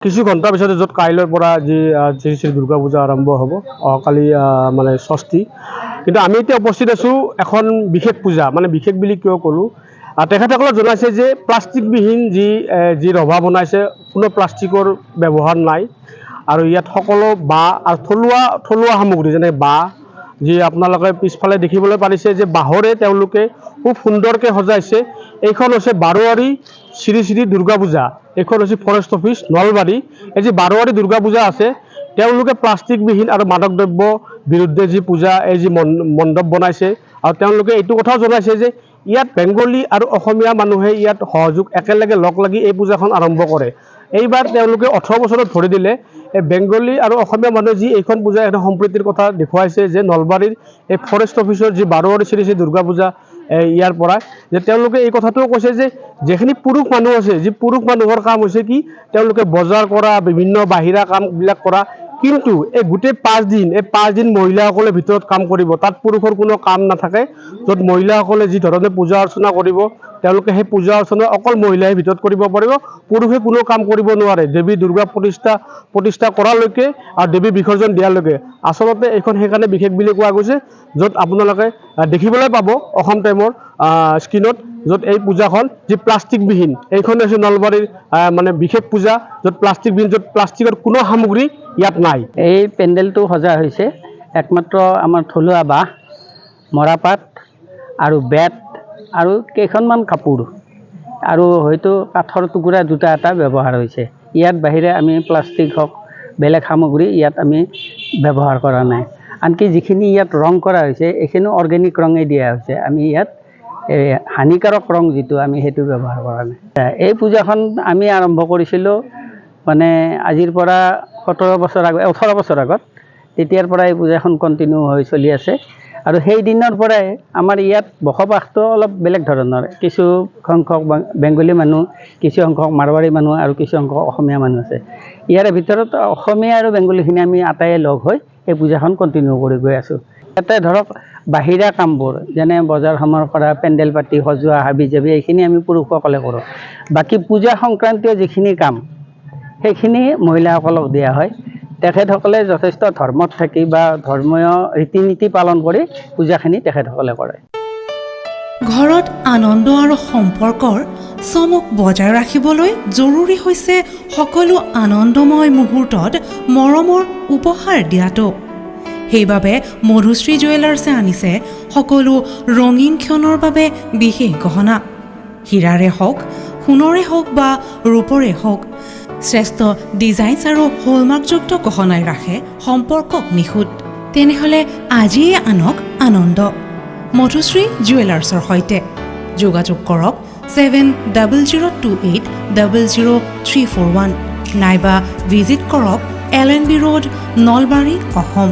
কিছু ঘণ্টাৰ পিছতে য'ত কাইলৈৰ পৰা যি শ্ৰী শ্ৰী দুৰ্গা পূজা আৰম্ভ হ'ব কালি মানে ষষ্ঠী কিন্তু আমি এতিয়া উপস্থিত আছোঁ এখন বিশেষ পূজা মানে বিশেষ বুলি কিয় ক'লোঁ তেখেতসকলে জনাইছে যে প্লাষ্টিকবিহীন যি ৰভা বনাইছে কোনো প্লাষ্টিকৰ ব্যৱহাৰ নাই আৰু ইয়াত সকলো বাঁহ আৰু থলুৱা সামগ্ৰী যেনে বাঁহ যি আপোনালোকে পিছফালে দেখিবলৈ পাৰিছে যে বাঁহৰে তেওঁলোকে খুব সুন্দৰকৈ সজাইছে। এইখন হৈছে বাৰোৱাৰী শ্ৰী শ্ৰী দুৰ্গা পূজা। এইখন হৈছে ফৰেষ্ট অফিচ নলবাৰী। এই যি বাৰোৱাৰী দুৰ্গা পূজা আছে তেওঁলোকে প্লাষ্টিকবিহীন আৰু মাদক দ্ৰব্য বিৰুদ্ধে যি পূজা এই যি মণ্ডপ বনাইছে আৰু তেওঁলোকে এইটো কথাও জনাইছে যে ইয়াত বেংগলী আৰু অসমীয়া মানুহে ইয়াত সহযোগ একেলগে লগ লাগি এই পূজাখন আৰম্ভ কৰে। এইবাৰ তেওঁলোকে 18 বছৰত ভৰি দিলে এই বেংগলী আৰু অসমীয়া মানুহে যি এইখন পূজা এটা সম্প্ৰীতিৰ কথা দেখুৱাইছে যে নলবাৰীৰ এই ফৰেষ্ট অফিচৰ যি বাৰোৱাৰী শ্ৰী শ্ৰী দুৰ্গা পূজা ইয়াৰ পৰা যে তেওঁলোকে এই কথাটোও কৈছে যে যিখিনি পুৰুষ মানুহ আছে যি পুৰুষ মানুহৰ কাম হৈছে কি তেওঁলোকে বজাৰ কৰা বিভিন্ন বাহিৰা কামবিলাক কৰা কিন্তু এই গোটেই 5 দিন এই 5 দিন মহিলাসকলে ভিতৰত কাম কৰিব তাত পুৰুষৰ কোনো কাম নাথাকে য'ত মহিলাসকলে যি ধৰণে পূজা অৰ্চনা কৰিব তেওঁলোকে সেই পূজা অৰ্চনা অকল মহিলাই ভিতৰত কৰিব পাৰিব পুৰুষে কোনো কাম কৰিব নোৱাৰে দেৱী দুৰ্গা প্ৰতিষ্ঠা কৰালৈকে আৰু দেৱী বিসৰ্জন দিয়ালৈকে আচলতে এইখন সেইকাৰণে বিশেষ বুলি কোৱা গৈছে য'ত আপোনালোকে দেখিবলৈ পাব অসম টাইমৰ স্ক্ৰীনত য'ত এই পূজাখন যি প্লাষ্টিকবিহীন এইখন হৈছে নলবাৰীৰ মানে বিশেষ পূজা য'ত প্লাষ্টিকবিহীন য'ত প্লাষ্টিকৰ কোনো সামগ্ৰী ইয়াত নাই। এই পেণ্ডেলটো সজা হৈছে একমাত্ৰ আমাৰ থলুৱা বাঁহ মৰাপাট আৰু বেত আৰু কেইখনমান কাপোৰ আৰু হয়তো কাঠৰ টুকুৰা দুটা এটা ব্যৱহাৰ হৈছে। ইয়াত বাহিৰে আমি প্লাষ্টিক হওক বেলেগ সামগ্ৰী ইয়াত আমি ব্যৱহাৰ কৰা নাই। আনকি যিখিনি ইয়াত ৰং কৰা হৈছে এইখিনি অৰ্গেনিক ৰঙেই দিয়া হৈছে। আমি ইয়াত হানিকাৰক ৰং যিটো আমি সেইটো ব্যৱহাৰ কৰা নাই। এই পূজাখন আমি আৰম্ভ কৰিছিলোঁ মানে আজিৰ পৰা 18 বছৰ আগত তেতিয়াৰ পৰা এই পূজাখন কণ্টিনিউ হৈ চলি আছে আৰু সেই দিনৰ পৰাই আমাৰ ইয়াত বসবাসটো অলপ বেলেগ ধৰণৰ কিছু সংখ্যক বেংগলী মানুহ কিছু সংখ্যক মাৰৱাৰী মানুহ আৰু কিছু সংখ্যক অসমীয়া মানুহ আছে। ইয়াৰে ভিতৰত অসমীয়া আৰু বেংগলীখিনি আমি আটাইয়ে লগ হৈ এই পূজাখন কণ্টিনিউ কৰি গৈ আছোঁ। ইয়াতে ধৰক বাহিৰা কামবোৰ যেনে বজাৰ সমাৰ কৰা পেণ্ডেল পাতি সজোৱা হাবি জাবি এইখিনি আমি পুৰুষসকলে কৰোঁ। বাকী পূজা সংক্ৰান্তীয় যিখিনি কাম সেইখিনি মহিলাসকলক দিয়া হয়। তেখেতসকলে যথেষ্ট ধৰ্মত থাকি বা ধৰ্মীয় ৰীতি নীতি পালন কৰি পূজাখিনি তেখেতসকলে কৰে। ঘৰত আনন্দ আৰু সম্পৰ্কৰ চমক বজাই ৰাখিবলৈ জৰুৰী হৈছে সকলো আনন্দময় মুহূৰ্তত মৰমৰ উপহাৰ দিয়াটো। সেইবাবে মধুশ্ৰী জুৱেলাৰ্ছে আনিছে সকলো ৰঙীন ক্ষণৰ বাবে বিশেষ গহনা। হীৰাৰে হওক সোণৰে হওক বা ৰূপৰে হওক শ্ৰেষ্ঠ ডিজাইনছ আৰু হলমাৰ্কযুক্ত গহনাই ৰাখে সম্পৰ্কক নিখুঁত। তেনেহ'লে আজিয়ে আনক আনন্দ মধুশ্ৰী জুৱেলাৰ্ছৰ সৈতে যোগাযোগ কৰক 7002800341 নাইবা ভিজিট কৰক LNB ৰোড নলবাৰী অসম।